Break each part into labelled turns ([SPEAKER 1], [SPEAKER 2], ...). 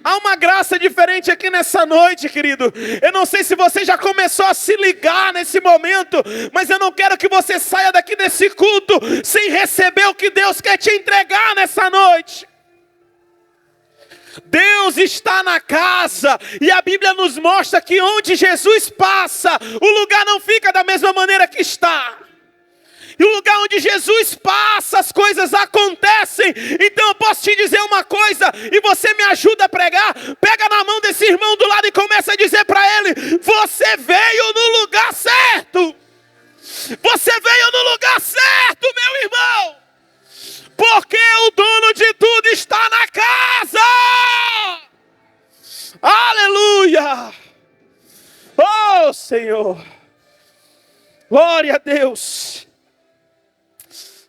[SPEAKER 1] Há uma graça diferente aqui nessa noite, querido. Eu não sei se você já começou a se ligar nesse momento, mas eu não quero que você saia daqui desse culto sem receber o que Deus quer te entregar nessa noite. Deus está na casa, e a Bíblia nos mostra que onde Jesus passa, o lugar não fica da mesma maneira que está. E o lugar onde Jesus passa, as coisas acontecem. Então eu posso te dizer uma coisa, e você me ajuda a pregar. Pega na mão desse irmão do lado e começa a dizer para ele: você veio no lugar certo. Você veio no lugar certo, meu irmão. Porque o dono de tudo está na casa. Aleluia. Oh Senhor. Glória a Deus.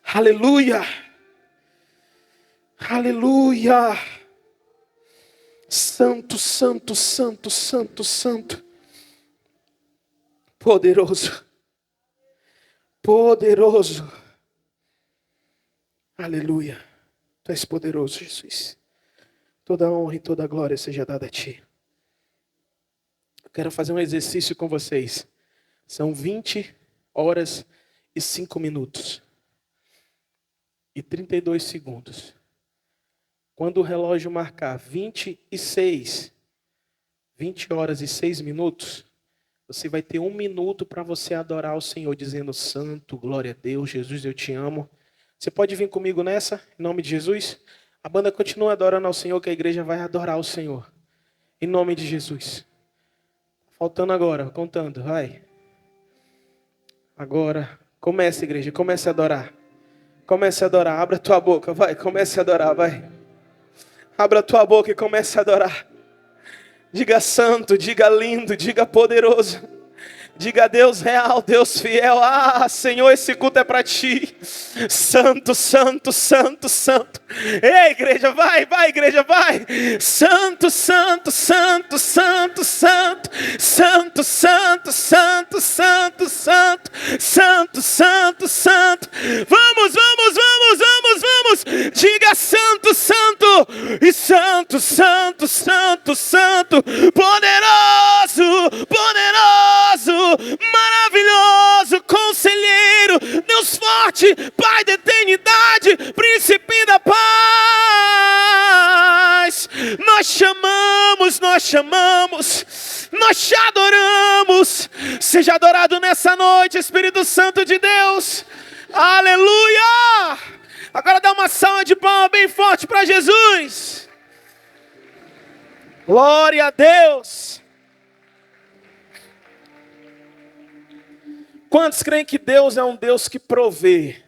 [SPEAKER 1] Aleluia. Aleluia. Santo, santo, santo, santo, santo. Poderoso. Poderoso. Aleluia. Tu és poderoso, Jesus. Toda honra e toda glória seja dada a Ti. Eu quero fazer um exercício com vocês. São 20 horas e 5 minutos. E 32 segundos. Quando o relógio marcar 20 horas e 6 minutos, você vai ter 1 minuto para você adorar o Senhor, dizendo: Santo, glória a Deus, Jesus, eu te amo. Você pode vir comigo nessa, em nome de Jesus? A banda continua adorando ao Senhor, que a igreja vai adorar o Senhor. Em nome de Jesus. Faltando agora, contando, vai. Agora, comece, igreja, comece a adorar. Comece a adorar, abra a tua boca, vai, comece a adorar, vai. Abra a tua boca e comece a adorar. Diga santo, diga lindo, diga poderoso. Diga Deus real, Deus fiel. Ah, Senhor, esse culto é para Ti. Santo, santo, santo, santo. Ei, igreja, vai, vai, igreja, vai. Santo, santo, santo, santo, santo. Santo, santo, santo, santo, santo. Santo, santo, santo. Vamos, vamos, vamos, vamos, vamos. Diga santo, santo. E santo, santo, santo, santo. Poderoso, poderoso. Maravilhoso, conselheiro, Deus forte, Pai da eternidade, príncipe da paz. Nós chamamos, nós te adoramos. Seja adorado nessa noite, Espírito Santo de Deus. Aleluia. Agora dá uma salva de palmas bem forte para Jesus. Glória a Deus. Quantos creem que Deus é um Deus que provê?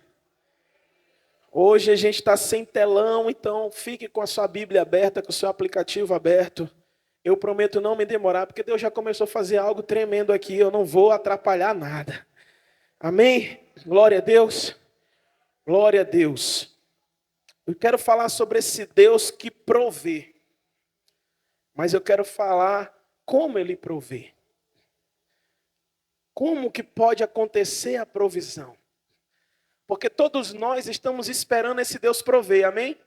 [SPEAKER 1] Hoje a gente está sem telão, então fique com a sua Bíblia aberta, com o seu aplicativo aberto. Eu prometo não me demorar, porque Deus já começou a fazer algo tremendo aqui, eu não vou atrapalhar nada. Amém? Glória a Deus. Glória a Deus. Eu quero falar sobre esse Deus que provê. Mas eu quero falar como Ele provê. Como que pode acontecer a provisão? Porque todos nós estamos esperando esse Deus prover, amém?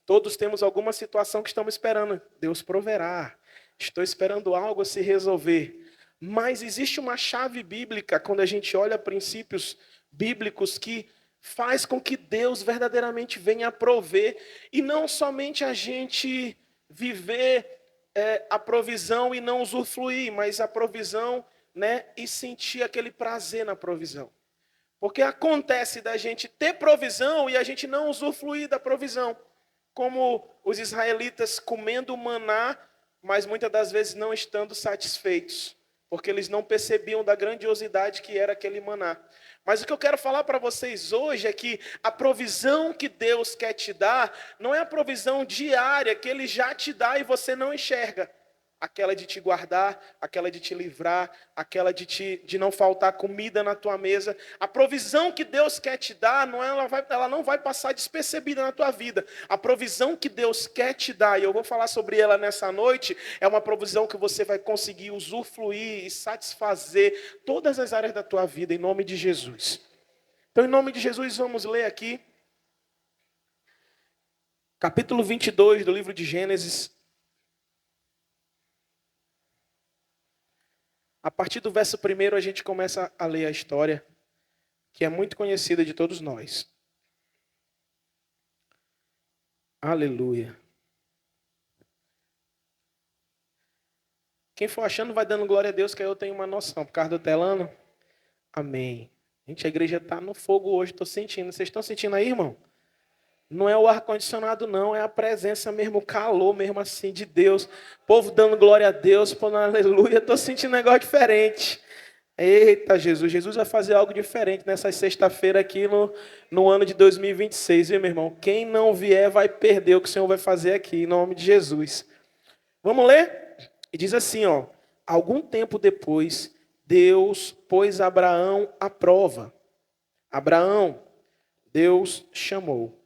[SPEAKER 1] Todos temos alguma situação que estamos esperando. Deus proverá. Estou esperando algo se resolver. Mas existe uma chave bíblica, quando a gente olha princípios bíblicos, que faz com que Deus verdadeiramente venha a prover. E não somente a gente viver a provisão e não usufruir, mas a provisão, né, e sentir aquele prazer na provisão. Porque acontece da gente ter provisão e a gente não usufruir da provisão. Como os israelitas comendo maná, mas muitas das vezes não estando satisfeitos. Porque eles não percebiam da grandiosidade que era aquele maná. Mas o que eu quero falar para vocês hoje é que a provisão que Deus quer te dar não é a provisão diária que Ele já te dá e você não enxerga. Aquela de te guardar, aquela de te livrar, aquela de não faltar comida na tua mesa. A provisão que Deus quer te dar, ela não vai passar despercebida na tua vida. A provisão que Deus quer te dar, e eu vou falar sobre ela nessa noite, é uma provisão que você vai conseguir usufruir e satisfazer todas as áreas da tua vida, em nome de Jesus. Então, em nome de Jesus, vamos ler aqui. Capítulo 22 do livro de Gênesis. A partir do verso 1 a gente começa a ler a história, que é muito conhecida de todos nós. Aleluia. Quem for achando vai dando glória a Deus, que aí eu tenho uma noção. Por causa do telano. Amém. Gente, a igreja está no fogo hoje, estou sentindo. Vocês estão sentindo aí, irmão? Não é o ar-condicionado, não. É a presença mesmo, o calor mesmo assim de Deus. O povo dando glória a Deus, falando aleluia. Estou sentindo um negócio diferente. Eita, Jesus. Jesus vai fazer algo diferente nessa sexta-feira aqui no ano de 2026, viu, meu irmão? Quem não vier vai perder o que o Senhor vai fazer aqui, em nome de Jesus. Vamos ler? E diz assim, ó. Algum tempo depois, Deus pôs Abraão à prova. Abraão, Deus chamou.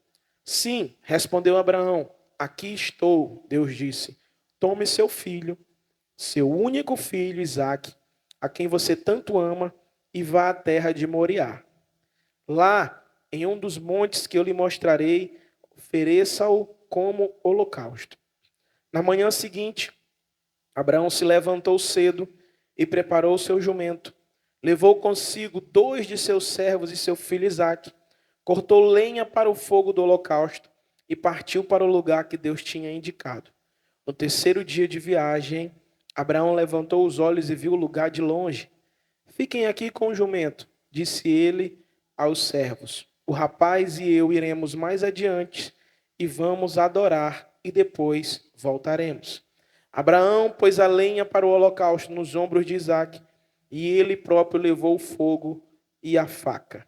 [SPEAKER 1] Sim, respondeu Abraão. Aqui estou, Deus disse. Tome seu filho, seu único filho, Isaque, a quem você tanto ama, e vá à terra de Moriá. Lá, em um dos montes que eu lhe mostrarei, ofereça-o como holocausto. Na manhã seguinte, Abraão se levantou cedo e preparou o seu jumento. Levou consigo 2 de seus servos e seu filho Isaque. Cortou lenha para o fogo do holocausto e partiu para o lugar que Deus tinha indicado. No terceiro dia de viagem, Abraão levantou os olhos e viu o lugar de longe. Fiquem aqui com o jumento, disse ele aos servos. O rapaz e eu iremos mais adiante e vamos adorar e depois voltaremos. Abraão pôs a lenha para o holocausto nos ombros de Isaque e ele próprio levou o fogo e a faca.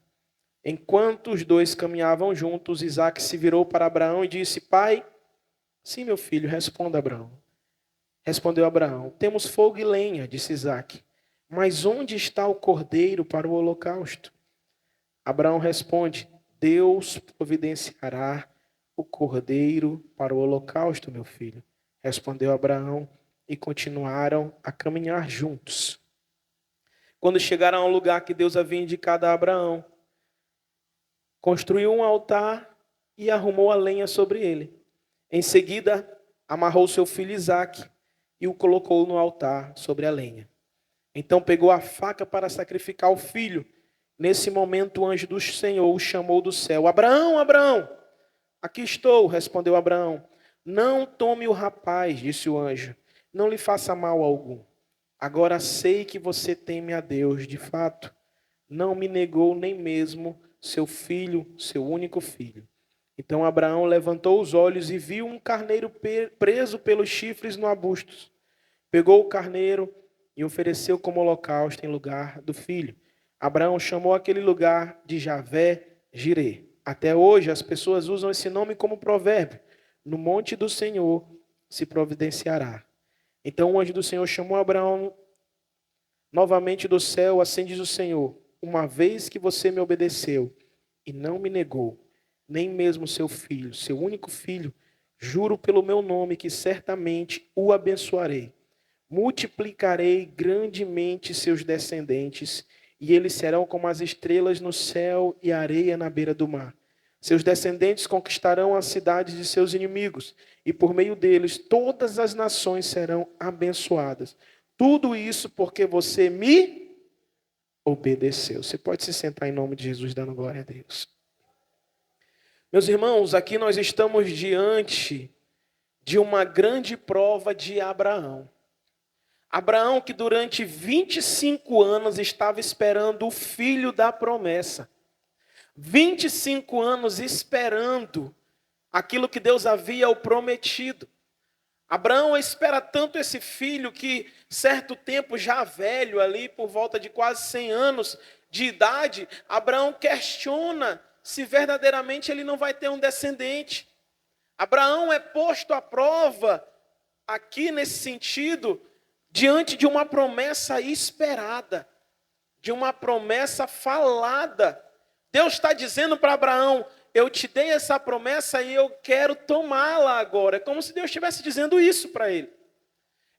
[SPEAKER 1] Enquanto os dois caminhavam juntos, Isaque se virou para Abraão e disse: Pai, sim, meu filho, responda Abraão. Respondeu Abraão: Temos fogo e lenha, disse Isaque, mas onde está o cordeiro para o holocausto? Abraão responde: Deus providenciará o cordeiro para o holocausto, meu filho. Respondeu Abraão e continuaram a caminhar juntos. Quando chegaram ao lugar que Deus havia indicado a Abraão, construiu um altar e arrumou a lenha sobre ele. Em seguida, amarrou seu filho Isaque e o colocou no altar sobre a lenha. Então pegou a faca para sacrificar o filho. Nesse momento, o anjo do Senhor o chamou do céu. Abraão, Abraão! Aqui estou, respondeu Abraão. Não tome o rapaz, disse o anjo. Não lhe faça mal algum. Agora sei que você teme a Deus, de fato. Não me negou nem mesmo seu filho, seu único filho. Então Abraão levantou os olhos e viu um carneiro preso pelos chifres no arbusto. Pegou o carneiro e ofereceu como holocausto em lugar do filho. Abraão chamou aquele lugar de Javé-Jirê. Até hoje as pessoas usam esse nome como provérbio. No monte do Senhor se providenciará. Então o anjo do Senhor chamou Abraão novamente do céu, assim diz o Senhor: uma vez que você me obedeceu e não me negou, nem mesmo seu filho, seu único filho, juro pelo meu nome que certamente o abençoarei. Multiplicarei grandemente seus descendentes, e eles serão como as estrelas no céu e a areia na beira do mar. Seus descendentes conquistarão as cidades de seus inimigos, e por meio deles todas as nações serão abençoadas. Tudo isso porque você me obedeceu. Você pode se sentar em nome de Jesus, dando glória a Deus. Meus irmãos, aqui nós estamos diante de uma grande prova de Abraão. Abraão que durante 25 anos estava esperando o filho da promessa. 25 anos esperando aquilo que Deus havia o prometido. Abraão espera tanto esse filho que, certo tempo já velho, ali por volta de quase 100 anos de idade, Abraão questiona se verdadeiramente ele não vai ter um descendente. Abraão é posto à prova, aqui nesse sentido, diante de uma promessa esperada, de uma promessa falada. Deus está dizendo para Abraão: eu te dei essa promessa e eu quero tomá-la agora. É como se Deus estivesse dizendo isso para ele.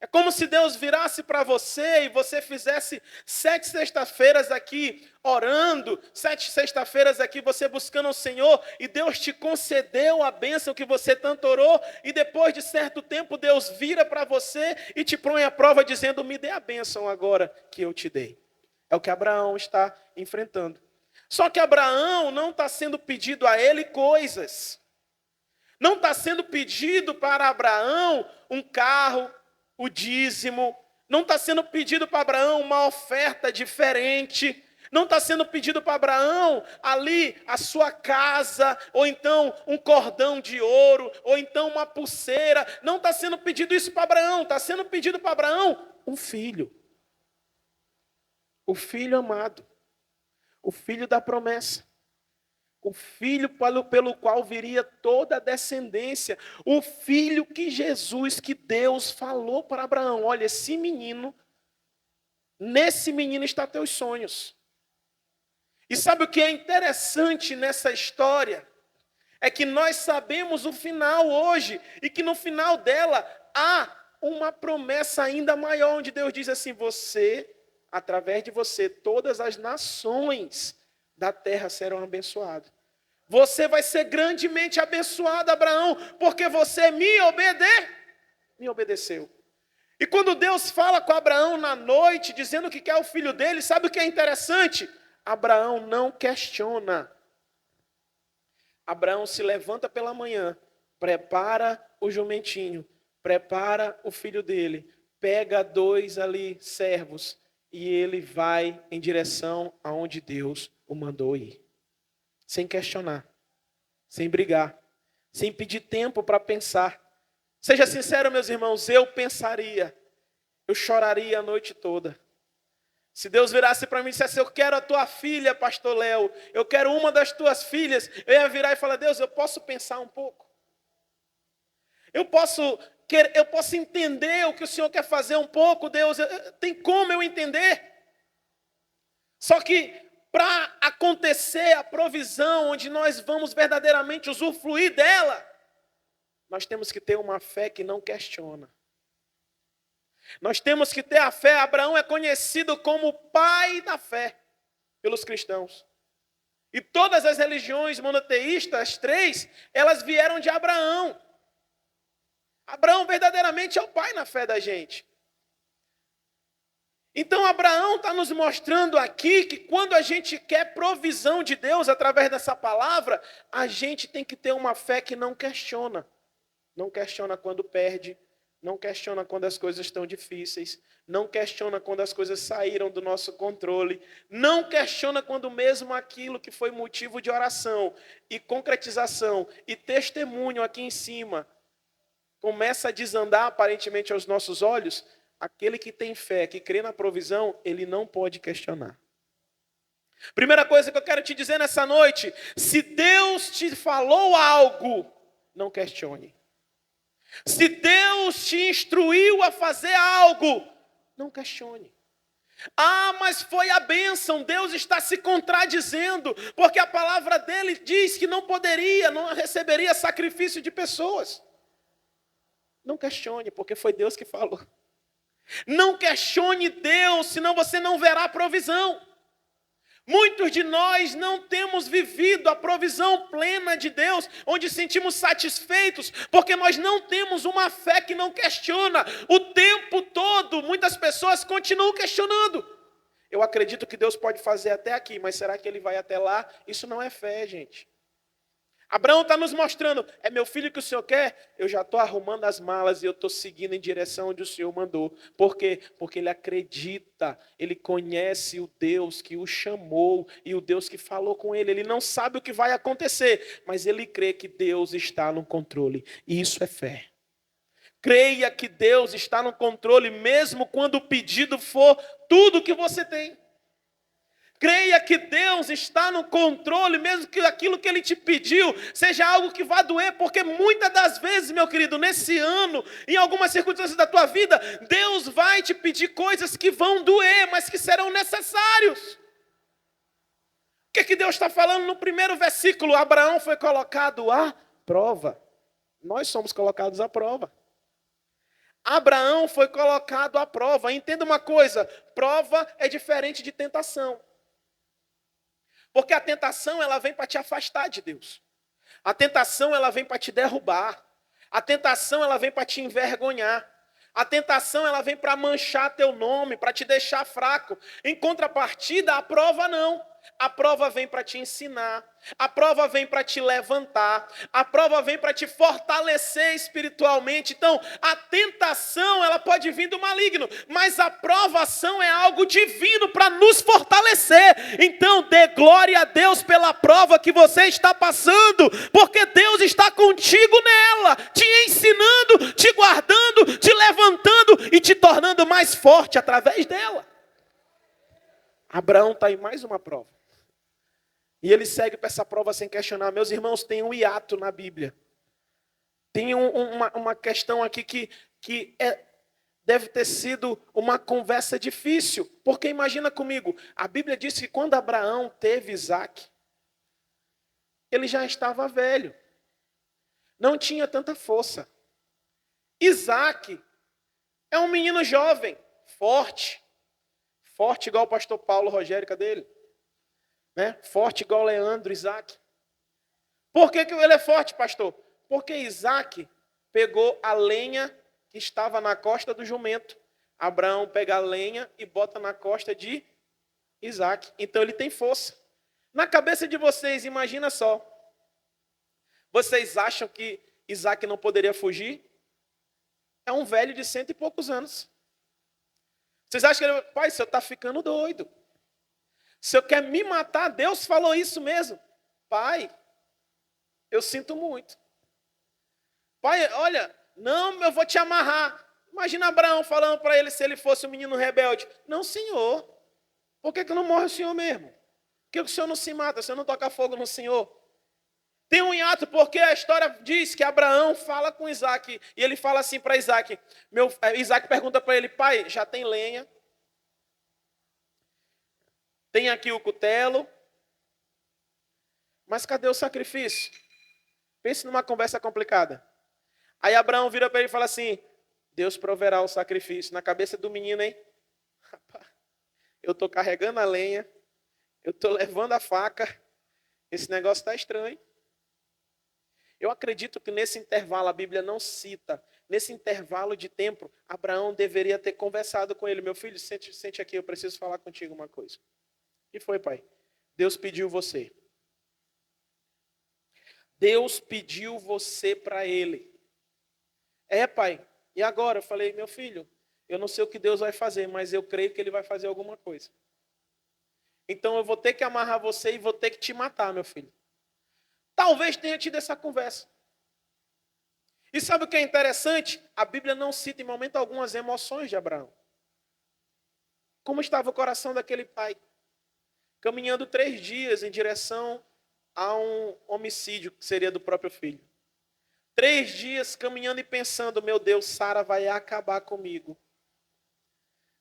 [SPEAKER 1] É como se Deus virasse para você e você fizesse 7 sextas-feiras aqui orando, 7 sextas-feiras aqui você buscando o Senhor, e Deus te concedeu a bênção que você tanto orou, e depois de certo tempo Deus vira para você e te põe à prova dizendo: me dê a bênção agora que eu te dei. É o que Abraão está enfrentando. Só que Abraão não está sendo pedido a ele coisas. Não está sendo pedido para Abraão um carro, o dízimo. Não está sendo pedido para Abraão uma oferta diferente. Não está sendo pedido para Abraão ali a sua casa, ou então um cordão de ouro, ou então uma pulseira. Não está sendo pedido isso para Abraão. Está sendo pedido para Abraão um filho. O filho amado. O filho da promessa. O filho pelo qual viria toda a descendência. O filho que Jesus, que Deus falou para Abraão: olha, esse menino, nesse menino está teus sonhos. E sabe o que é interessante nessa história? É que nós sabemos o final hoje, e que no final dela há uma promessa ainda maior, onde Deus diz assim: você, através de você, todas as nações da terra serão abençoadas. Você vai ser grandemente abençoado, Abraão, porque você me obedeceu. E quando Deus fala com Abraão na noite, dizendo que quer o filho dele, sabe o que é interessante? Abraão não questiona. Abraão se levanta pela manhã, prepara o jumentinho, prepara o filho dele, pega 2 ali servos, e ele vai em direção aonde Deus o mandou ir. Sem questionar, sem brigar, sem pedir tempo para pensar. Seja sincero, meus irmãos, eu pensaria, eu choraria a noite toda. Se Deus virasse para mim e dissesse: eu quero a tua filha, pastor Léo, eu quero uma das tuas filhas, eu ia virar e falar: Deus, eu posso pensar um pouco? Eu posso entender o que o Senhor quer fazer um pouco, Deus? Tem como eu entender? Só que para acontecer a provisão, onde nós vamos verdadeiramente usufruir dela, nós temos que ter uma fé que não questiona. Nós temos que ter a fé. Abraão é conhecido como o pai da fé pelos cristãos. E todas as religiões monoteístas, as 3, elas vieram de Abraão. Abraão verdadeiramente é o pai na fé da gente. Então Abraão está nos mostrando aqui que quando a gente quer provisão de Deus através dessa palavra, a gente tem que ter uma fé que não questiona. Não questiona quando perde, não questiona quando as coisas estão difíceis, não questiona quando as coisas saíram do nosso controle, não questiona quando mesmo aquilo que foi motivo de oração e concretização e testemunho aqui em cima começa a desandar aparentemente aos nossos olhos. Aquele que tem fé, que crê na provisão, ele não pode questionar. Primeira coisa que eu quero te dizer nessa noite: se Deus te falou algo, não questione. Se Deus te instruiu a fazer algo, não questione. Ah, mas foi a bênção. Deus está se contradizendo, porque a palavra dele diz que não receberia sacrifício de pessoas. Não questione, porque foi Deus que falou. Não questione Deus, senão você não verá provisão. Muitos de nós não temos vivido a provisão plena de Deus, onde sentimos satisfeitos, porque nós não temos uma fé que não questiona. O tempo todo, muitas pessoas continuam questionando. Eu acredito que Deus pode fazer até aqui, mas será que Ele vai até lá? Isso não é fé, gente. Abraão está nos mostrando: é meu filho que o Senhor quer? Eu já estou arrumando as malas e eu estou seguindo em direção onde o Senhor mandou. Por quê? Porque ele acredita, ele conhece o Deus que o chamou e o Deus que falou com ele. Ele não sabe o que vai acontecer, mas ele crê que Deus está no controle. E isso é fé. Creia que Deus está no controle, mesmo quando o pedido for tudo o que você tem. Creia que Deus está no controle, mesmo que aquilo que Ele te pediu seja algo que vá doer, porque muitas das vezes, meu querido, nesse ano, em algumas circunstâncias da tua vida, Deus vai te pedir coisas que vão doer, mas que serão necessários. O que Deus está falando no primeiro versículo? Abraão foi colocado à prova. Nós somos colocados à prova. Abraão foi colocado à prova. Entenda uma coisa, prova é diferente de tentação. Porque a tentação, ela vem para te afastar de Deus. A tentação, ela vem para te derrubar. A tentação, ela vem para te envergonhar. A tentação, ela vem para manchar teu nome, para te deixar fraco. Em contrapartida, a prova não. A prova vem para te ensinar. A prova vem para te levantar. A prova vem para te fortalecer espiritualmente. Então, a tentação, ela pode vir do maligno, mas a provação é algo divino para nos fortalecer. Então, dê glória a Deus pela prova que você está passando, porque Deus está contigo nela, te ensinando, te guardando, te levantando e te tornando mais forte através dela. Abraão está em mais uma prova. E ele segue para essa prova sem questionar. Meus irmãos, tem um hiato na Bíblia. Tem uma questão aqui que deve ter sido uma conversa difícil. Porque imagina comigo, a Bíblia diz que quando Abraão teve Isaac, ele já estava velho. Não tinha tanta força. Isaac é um menino jovem, forte. Forte igual o pastor Paulo Rogério, cadê ele? Né? Forte igual Leandro, Isaac. Por que ele é forte, pastor? Porque Isaac pegou a lenha que estava na costa do jumento. Abraão pega a lenha e bota na costa de Isaac. Então ele tem força. Na cabeça de vocês, imagina só. Vocês acham que Isaac não poderia fugir? É um velho de 100 e poucos anos. Vocês acham que ele... Pai, o senhor está ficando doido. O senhor quer me matar? Deus falou isso mesmo. Pai, eu sinto muito. Pai, olha, não, eu vou te amarrar. Imagina Abraão falando para ele se ele fosse um menino rebelde. Não, senhor. Por que não morre o senhor mesmo? Por que o senhor não se mata? O senhor não toca fogo no senhor? Tem um hiato porque a história diz que Abraão fala com Isaac. E ele fala assim para Isaac. Isaac pergunta para ele, pai, já tem lenha? Tem aqui o cutelo? Mas cadê o sacrifício? Pense numa conversa complicada. Aí Abraão vira para ele e fala assim, Deus proverá o sacrifício. Na cabeça do menino, hein? Rapaz, eu estou carregando a lenha, eu estou levando a faca, esse negócio está estranho. Eu acredito que nesse intervalo, a Bíblia não cita, nesse intervalo de tempo, Abraão deveria ter conversado com ele. Meu filho, sente aqui, eu preciso falar contigo uma coisa. E foi, pai? Deus pediu você. Deus pediu você para ele. É, pai. E agora? Eu falei, meu filho, eu não sei o que Deus vai fazer, mas eu creio que ele vai fazer alguma coisa. Então eu vou ter que amarrar você e vou ter que te matar, meu filho. Talvez tenha tido essa conversa. E sabe o que é interessante? A Bíblia não cita em momento algum as emoções de Abraão. Como estava o coração daquele pai? Caminhando 3 dias em direção a um homicídio que seria do próprio filho. 3 dias caminhando e pensando, meu Deus, Sara vai acabar comigo.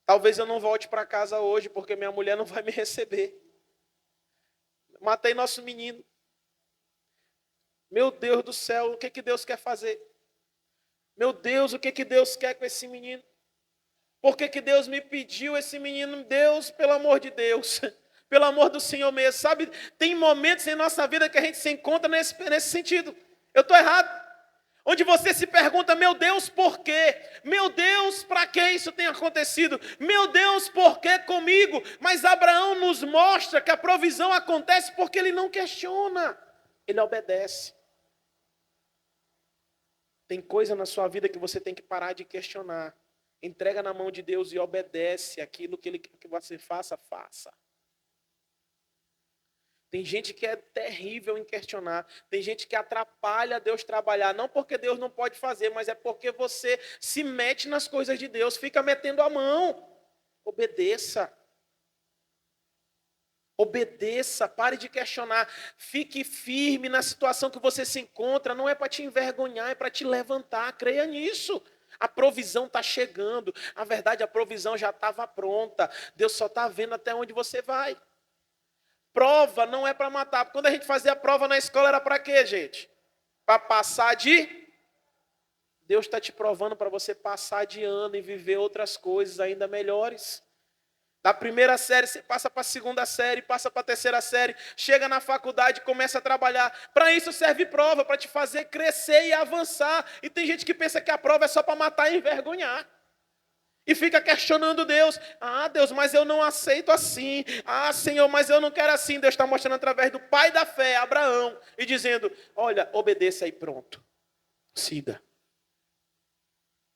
[SPEAKER 1] Talvez eu não volte para casa hoje porque minha mulher não vai me receber. Matei nosso menino. Meu Deus do céu, o que Deus quer fazer? Meu Deus, o que Deus quer com esse menino? Por que Deus me pediu esse menino? Deus, pelo amor de Deus, pelo amor do Senhor mesmo. Sabe, tem momentos em nossa vida que a gente se encontra nesse sentido. Eu estou errado. Onde você se pergunta, meu Deus, por quê? Meu Deus, para que isso tem acontecido? Meu Deus, por que comigo? Mas Abraão nos mostra que a provisão acontece porque ele não questiona, ele obedece. Tem coisa na sua vida que você tem que parar de questionar. Entrega na mão de Deus e obedece aquilo que Ele quer que você faça, faça. Tem gente que é terrível em questionar. Tem gente que atrapalha Deus trabalhar. Não porque Deus não pode fazer, mas é porque você se mete nas coisas de Deus. Fica metendo a mão. Obedeça. Obedeça, pare de questionar. Fique firme na situação que você se encontra. Não é para te envergonhar, é para te levantar. Creia nisso. A provisão está chegando. Na verdade, a provisão já estava pronta. Deus só está vendo até onde você vai. Prova não é para matar. Quando a gente fazia a prova na escola, era para quê, gente? Para passar de Deus está te provando para você passar de ano e viver outras coisas ainda melhores. Da primeira série, você passa para a segunda série, passa para a terceira série, chega na faculdade, começa a trabalhar. Para isso serve prova, para te fazer crescer e avançar. E tem gente que pensa que a prova é só para matar e envergonhar. E fica questionando Deus. Ah, Deus, mas eu não aceito assim. Ah, Senhor, mas eu não quero assim. Deus está mostrando através do pai da fé, Abraão, e dizendo, olha, obedeça aí, pronto. Siga.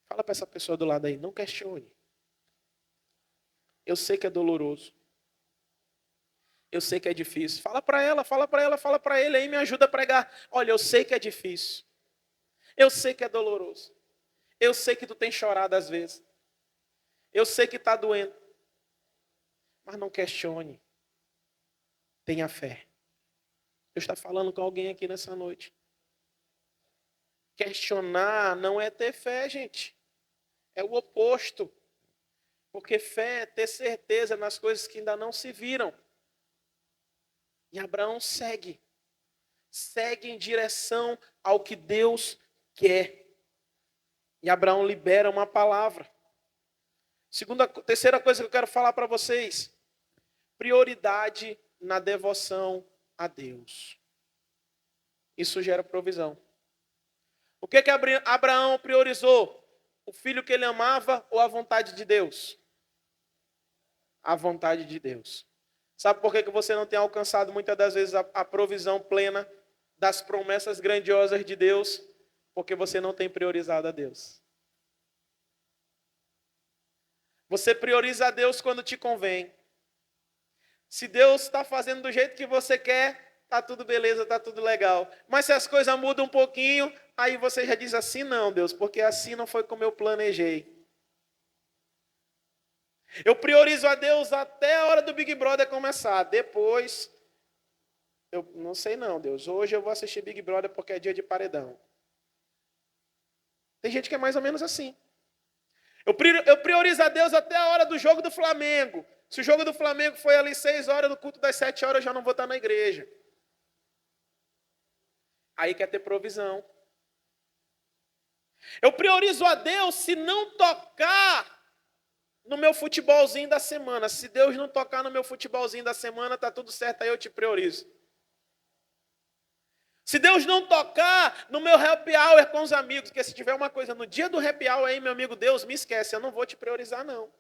[SPEAKER 1] Fala para essa pessoa do lado aí, não questione. Eu sei que é doloroso. Eu sei que é difícil. Fala para ela, fala para ele aí, me ajuda a pregar. Olha, eu sei que é difícil. Eu sei que é doloroso. Eu sei que tu tem chorado às vezes. Eu sei que está doendo. Mas não questione. Tenha fé. Deus está falando com alguém aqui nessa noite. Questionar não é ter fé, gente. É o oposto. Porque fé é ter certeza nas coisas que ainda não se viram. E Abraão segue. Segue em direção ao que Deus quer. E Abraão libera uma palavra. Terceira coisa que eu quero falar para vocês. Prioridade na devoção a Deus. Isso gera provisão. O que Abraão priorizou? O filho que ele amava ou a vontade de Deus? A vontade de Deus. Sabe por que você não tem alcançado muitas das vezes a provisão plena das promessas grandiosas de Deus? Porque você não tem priorizado a Deus. Você prioriza a Deus quando te convém. Se Deus está fazendo do jeito que você quer, está tudo beleza, está tudo legal. Mas se as coisas mudam um pouquinho, aí você já diz assim, não, Deus, porque assim não foi como eu planejei. Eu priorizo a Deus até a hora do Big Brother começar. Depois, eu não sei não, Deus. Hoje eu vou assistir Big Brother porque é dia de paredão. Tem gente que é mais ou menos assim. Eu priorizo a Deus até a hora do jogo do Flamengo. Se o jogo do Flamengo foi ali 6 horas, no culto das 7 horas, eu já não vou estar na igreja. Aí quer ter provisão. Eu priorizo a Deus se não tocar no meu futebolzinho da semana. Se Deus não tocar no meu futebolzinho da semana, tá tudo certo, aí eu te priorizo. Se Deus não tocar no meu happy hour com os amigos, porque se tiver uma coisa no dia do happy hour aí, meu amigo, Deus, me esquece, eu não vou te priorizar, não.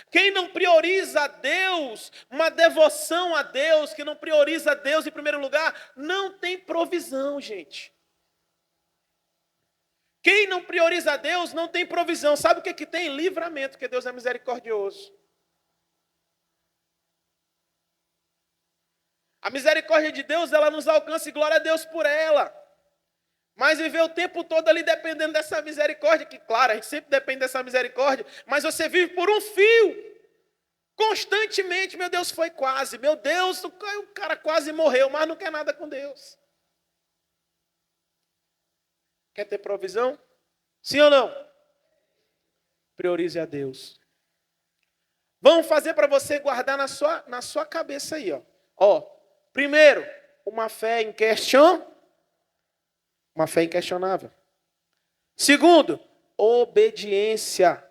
[SPEAKER 1] Quem não prioriza a Deus, uma devoção a Deus, que não prioriza a Deus em primeiro lugar, não tem provisão, gente. Quem não prioriza a Deus não tem provisão. Sabe o que tem? Livramento, porque Deus é misericordioso. A misericórdia de Deus, ela nos alcança e glória a Deus por ela. Mas viver o tempo todo ali dependendo dessa misericórdia, que claro, a gente sempre depende dessa misericórdia, mas você vive por um fio. Constantemente, meu Deus, foi quase. Meu Deus, o cara quase morreu, mas não quer nada com Deus. Quer ter provisão? Sim ou não? Priorize a Deus. Vamos fazer para você guardar na sua cabeça aí, ó. Primeiro, uma fé inquestionável. Segundo, obediência.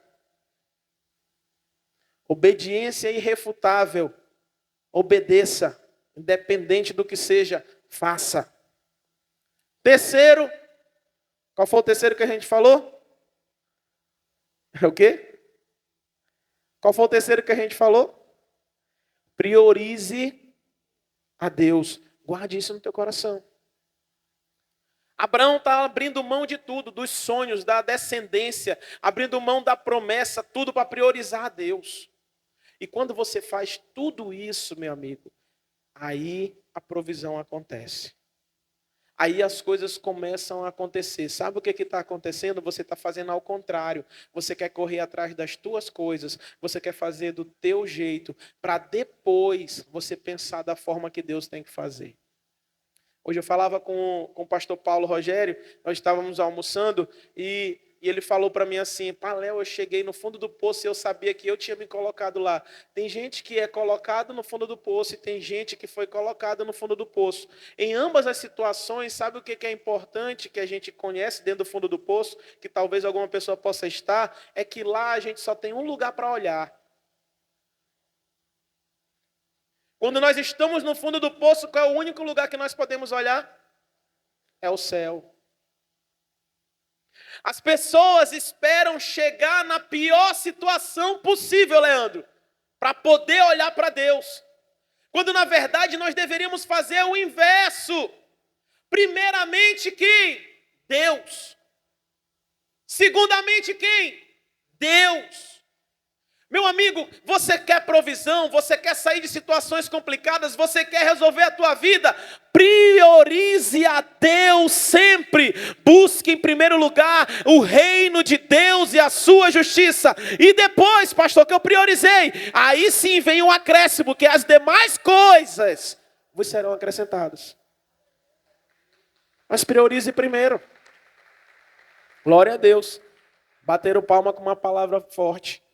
[SPEAKER 1] Obediência irrefutável. Obedeça, independente do que seja, faça. Terceiro, qual foi o terceiro que a gente falou? É o quê? Qual foi o terceiro que a gente falou? Priorize a Deus. Guarde isso no teu coração. Abraão está abrindo mão de tudo, dos sonhos, da descendência, abrindo mão da promessa, tudo para priorizar a Deus. E quando você faz tudo isso, meu amigo, aí a provisão acontece. Aí as coisas começam a acontecer. Sabe o que está acontecendo? Você está fazendo ao contrário. Você quer correr atrás das tuas coisas. Você quer fazer do teu jeito. Para depois você pensar da forma que Deus tem que fazer. Hoje eu falava com o pastor Paulo Rogério. Nós estávamos almoçando. E E ele falou para mim assim, Léo, eu cheguei no fundo do poço e eu sabia que eu tinha me colocado lá. Tem gente que é colocado no fundo do poço e tem gente que foi colocada no fundo do poço. Em ambas as situações, sabe o que é importante que a gente conhece dentro do fundo do poço, que talvez alguma pessoa possa estar, é que lá a gente só tem um lugar para olhar. Quando nós estamos no fundo do poço, qual é o único lugar que nós podemos olhar? É o céu. As pessoas esperam chegar na pior situação possível, Leandro, para poder olhar para Deus. Quando na verdade nós deveríamos fazer o inverso. Primeiramente quem? Deus. Segundamente quem? Deus. Meu amigo, você quer provisão, você quer sair de situações complicadas, você quer resolver a tua vida, priorize a Deus sempre. Busque em primeiro lugar o reino de Deus e a sua justiça. E depois, pastor, que eu priorizei, aí sim vem um acréscimo, que as demais coisas vos serão acrescentadas. Mas priorize primeiro. Glória a Deus. Bateram palma com uma palavra forte.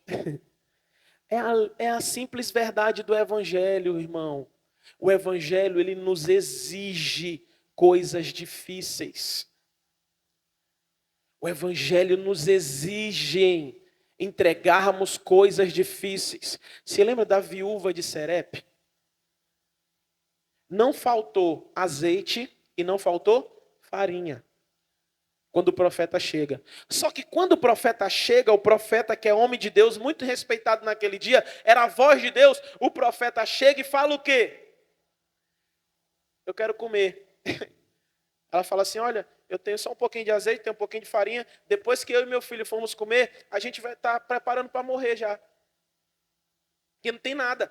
[SPEAKER 1] É a simples verdade do Evangelho, irmão. O Evangelho, ele nos exige coisas difíceis. O Evangelho nos exige entregarmos coisas difíceis. Se lembra da viúva de Serepe? Não faltou azeite e não faltou farinha. Quando o profeta chega. Só que quando o profeta chega, o profeta que é homem de Deus, muito respeitado naquele dia, era a voz de Deus, o profeta chega e fala o quê? Eu quero comer. Ela fala assim, olha, eu tenho só um pouquinho de azeite, tenho um pouquinho de farinha, depois que eu e meu filho formos comer, a gente vai estar preparando para morrer já. Porque não tem nada.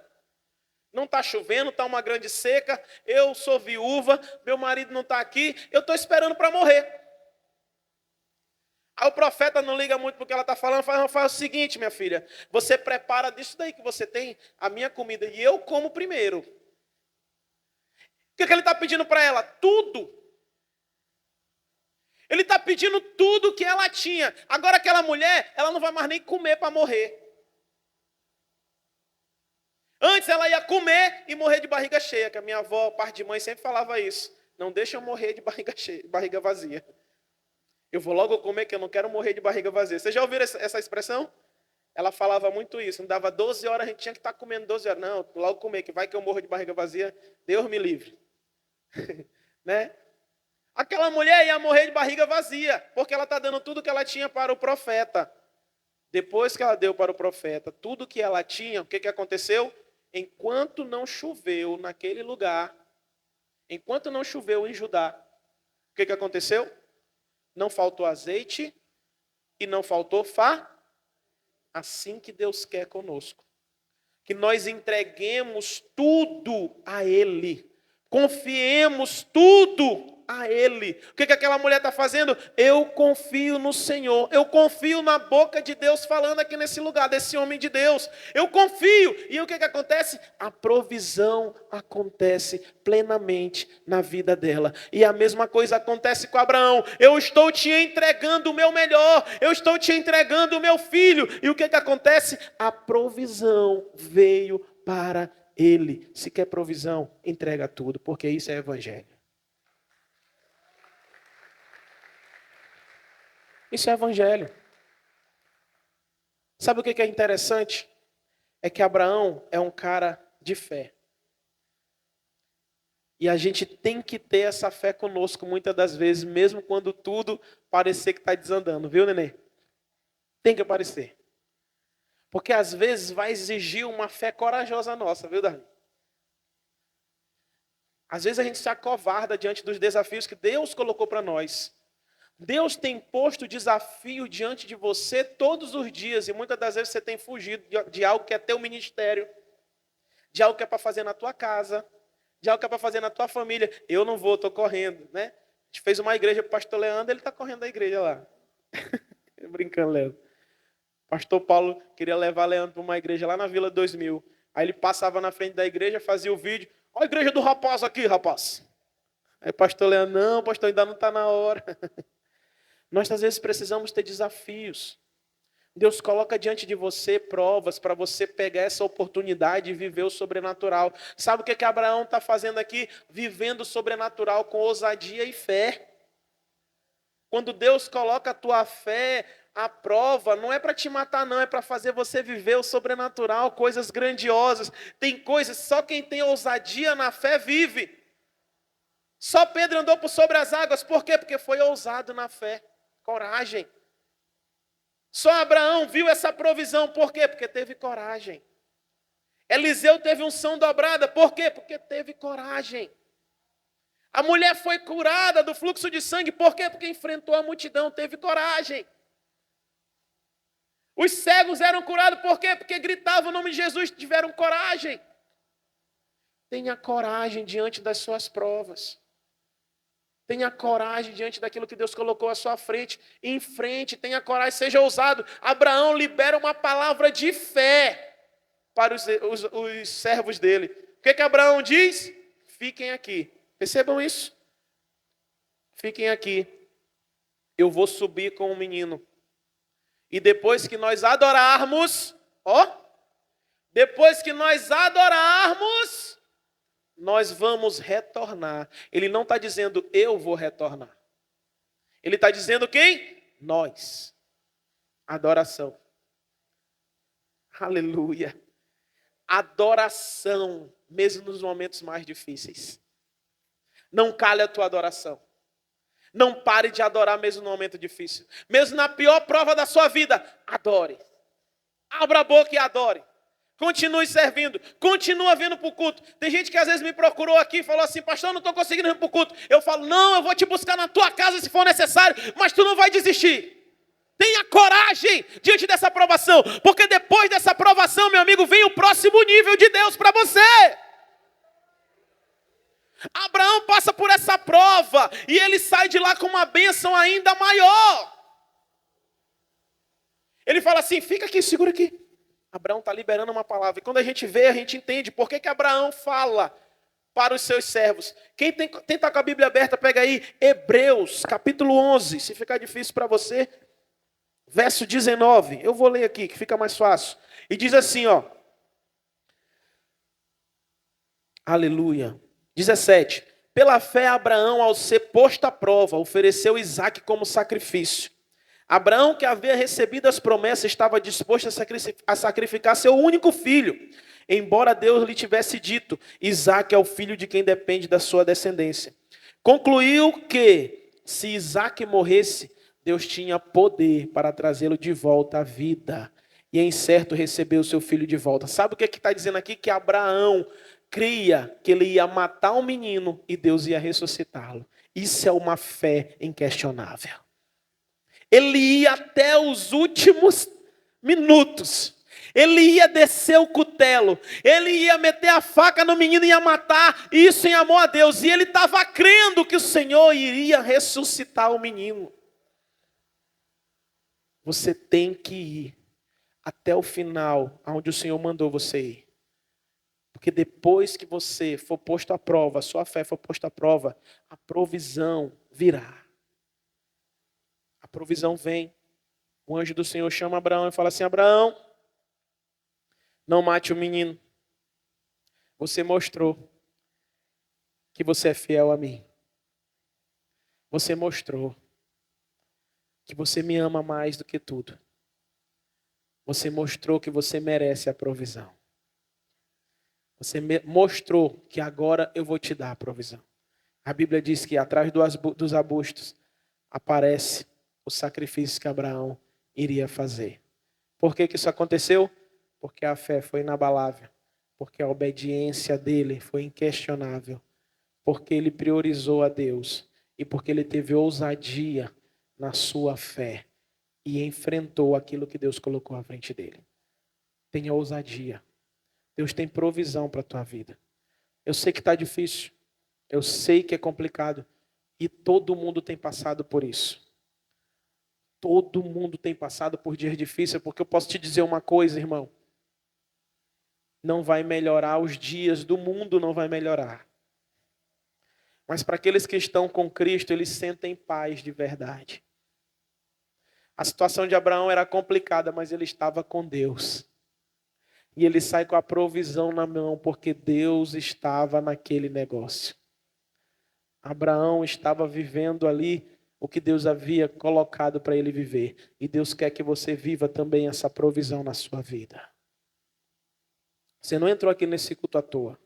[SPEAKER 1] Não está chovendo, está uma grande seca, eu sou viúva, meu marido não está aqui, eu estou esperando para morrer. Aí o profeta não liga muito porque ela está falando, faz o seguinte, minha filha, você prepara disso daí que você tem, a minha comida, e eu como primeiro. O que ele está pedindo para ela? Tudo. Ele está pedindo tudo que ela tinha. Agora aquela mulher, ela não vai mais nem comer para morrer. Antes ela ia comer e morrer de barriga cheia, que a minha avó, parte de mãe, sempre falava isso. Não deixa eu morrer de barriga cheia, barriga vazia. Eu vou logo comer que eu não quero morrer de barriga vazia. Vocês já ouviram essa expressão? Ela falava muito isso. Não dava 12 horas, a gente tinha que estar comendo 12 horas. Não, logo comer, que vai que eu morro de barriga vazia. Deus me livre. Né? Aquela mulher ia morrer de barriga vazia, porque ela está dando tudo que ela tinha para o profeta. Depois que ela deu para o profeta tudo que ela tinha, o que aconteceu? Enquanto não choveu naquele lugar, enquanto não choveu em Judá, o que aconteceu? Não faltou azeite e não faltou Assim que Deus quer conosco. Que nós entreguemos tudo a Ele. Confiemos tudo a Ele. O que aquela mulher está fazendo? Eu confio no Senhor. Eu confio na boca de Deus falando aqui nesse lugar, desse homem de Deus. Eu confio. E o que acontece? A provisão acontece plenamente na vida dela. E a mesma coisa acontece com Abraão. Eu estou te entregando o meu melhor. Eu estou te entregando o meu filho. E o que acontece? A provisão veio para ele. Se quer provisão, entrega tudo, porque isso é evangelho. Isso é evangelho. Sabe o que é interessante? É que Abraão é um cara de fé. E a gente tem que ter essa fé conosco muitas das vezes, mesmo quando tudo parecer que está desandando, viu, neném? Tem que aparecer. Porque às vezes vai exigir uma fé corajosa nossa, viu, Darlene? Às vezes a gente se acovarda diante dos desafios que Deus colocou para nós. Deus tem posto desafio diante de você todos os dias, e muitas das vezes você tem fugido de algo que é teu ministério, de algo que é para fazer na tua casa, de algo que é para fazer na tua família. Eu não vou, estou correndo, né? A gente fez uma igreja para o pastor Leandro, ele está correndo da igreja lá. Brincando, Leandro. Pastor Paulo queria levar Leandro para uma igreja lá na Vila 2000. Aí ele passava na frente da igreja, fazia o vídeo. Olha a igreja do rapaz aqui, rapaz. Aí pastor Leandro, não, pastor, ainda não está na hora. Nós às vezes precisamos ter desafios. Deus coloca diante de você provas para você pegar essa oportunidade e viver o sobrenatural. Sabe o que Abraão está fazendo aqui? Vivendo o sobrenatural com ousadia e fé. Quando Deus coloca a tua fé à prova, não é para te matar não, é para fazer você viver o sobrenatural, coisas grandiosas. Tem coisas, só quem tem ousadia na fé vive. Só Pedro andou por sobre as águas, por quê? Porque foi ousado na fé, coragem. Só Abraão viu essa provisão, por quê? Porque teve coragem. Eliseu teve unção dobrada, por quê? Porque teve coragem. A mulher foi curada do fluxo de sangue, por quê? Porque enfrentou a multidão, teve coragem. Os cegos eram curados, por quê? Porque gritavam o nome de Jesus, tiveram coragem. Tenha coragem diante das suas provas. Tenha coragem diante daquilo que Deus colocou à sua frente. Em frente, tenha coragem, seja ousado. Abraão libera uma palavra de fé para os servos dele. O que Abraão diz? Fiquem aqui. Percebam isso? Fiquem aqui. Eu vou subir com o menino. E depois que nós adorarmos, depois que nós adorarmos, nós vamos retornar. Ele não está dizendo eu vou retornar. Ele está dizendo quem? Nós. Adoração. Aleluia. Adoração, mesmo nos momentos mais difíceis. Não cale a tua adoração. Não pare de adorar mesmo no momento difícil. Mesmo na pior prova da sua vida, adore. Abra a boca e adore. Continue servindo, continua vindo para o culto. Tem gente que às vezes me procurou aqui e falou assim, pastor, eu não estou conseguindo vir para o culto. Eu falo, não, eu vou te buscar na tua casa se for necessário, mas tu não vai desistir. Tenha coragem diante dessa aprovação, porque depois dessa aprovação, meu amigo, vem o próximo nível de Deus para você. Abraão passa por essa prova e ele sai de lá com uma bênção ainda maior. Ele fala assim, fica aqui, segura aqui. Abraão está liberando uma palavra. E quando a gente vê, a gente entende por que Abraão fala para os seus servos. Quem está com a Bíblia aberta, pega aí Hebreus, capítulo 11. Se ficar difícil para você, verso 19. Eu vou ler aqui, que fica mais fácil. E diz assim, aleluia. 17. Pela fé, Abraão, ao ser posto à prova, ofereceu Isaque como sacrifício. Abraão, que havia recebido as promessas, estava disposto a sacrificar seu único filho, embora Deus lhe tivesse dito, Isaque é o filho de quem depende da sua descendência. Concluiu que, se Isaque morresse, Deus tinha poder para trazê-lo de volta à vida. E em certo recebeu seu filho de volta. Sabe o que está dizendo aqui? Que Abraão cria que ele ia matar um menino e Deus ia ressuscitá-lo. Isso é uma fé inquestionável. Ele ia até os últimos minutos. Ele ia descer o cutelo. Ele ia meter a faca no menino e ia matar. Isso em amor a Deus. E ele estava crendo que o Senhor iria ressuscitar o menino. Você tem que ir até o final, aonde o Senhor mandou você ir. Porque depois que você for posto à prova, a sua fé for posta à prova, a provisão virá. A provisão vem. O anjo do Senhor chama Abraão e fala assim, Abraão, não mate o menino. Você mostrou que você é fiel a mim. Você mostrou que você me ama mais do que tudo. Você mostrou que você merece a provisão. Você mostrou que agora eu vou te dar a provisão. A Bíblia diz que atrás dos arbustos aparece o sacrifício que Abraão iria fazer. Por que isso aconteceu? Porque a fé foi inabalável. Porque a obediência dele foi inquestionável. Porque ele priorizou a Deus. E porque ele teve ousadia na sua fé. E enfrentou aquilo que Deus colocou à frente dele. Tenha ousadia. Deus tem provisão para a tua vida. Eu sei que está difícil. Eu sei que é complicado. E todo mundo tem passado por isso. Todo mundo tem passado por dias difíceis. Porque eu posso te dizer uma coisa, irmão. Não vai melhorar, os dias do mundo não vai melhorar. Mas para aqueles que estão com Cristo, eles sentem paz de verdade. A situação de Abraão era complicada, mas ele estava com Deus. E ele sai com a provisão na mão, porque Deus estava naquele negócio. Abraão estava vivendo ali o que Deus havia colocado para ele viver. E Deus quer que você viva também essa provisão na sua vida. Você não entrou aqui nesse culto à toa.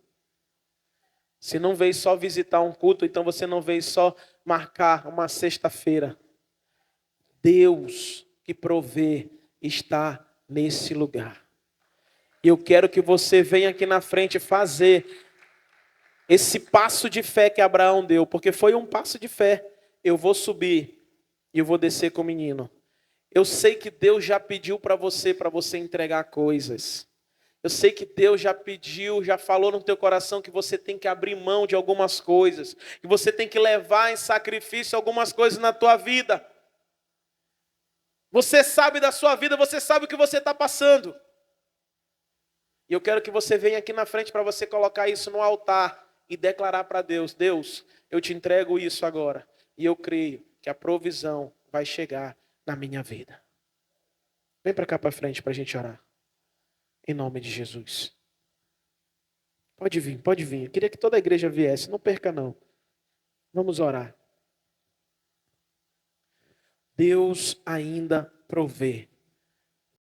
[SPEAKER 1] Você não veio só visitar um culto, então você não veio só marcar uma sexta-feira. Deus que provê está nesse lugar. E eu quero que você venha aqui na frente fazer esse passo de fé que Abraão deu, porque foi um passo de fé. Eu vou subir e eu vou descer com o menino. Eu sei que Deus já pediu para você entregar coisas. Eu sei que Deus já pediu, já falou no teu coração que você tem que abrir mão de algumas coisas, que você tem que levar em sacrifício algumas coisas na tua vida. Você sabe da sua vida, você sabe o que você está passando. E eu quero que você venha aqui na frente para você colocar isso no altar e declarar para Deus: Deus, eu te entrego isso agora. E eu creio que a provisão vai chegar na minha vida. Vem para cá para frente para a gente orar. Em nome de Jesus. Pode vir, pode vir. Eu queria que toda a igreja viesse. Não perca não. Vamos orar. Deus ainda provê.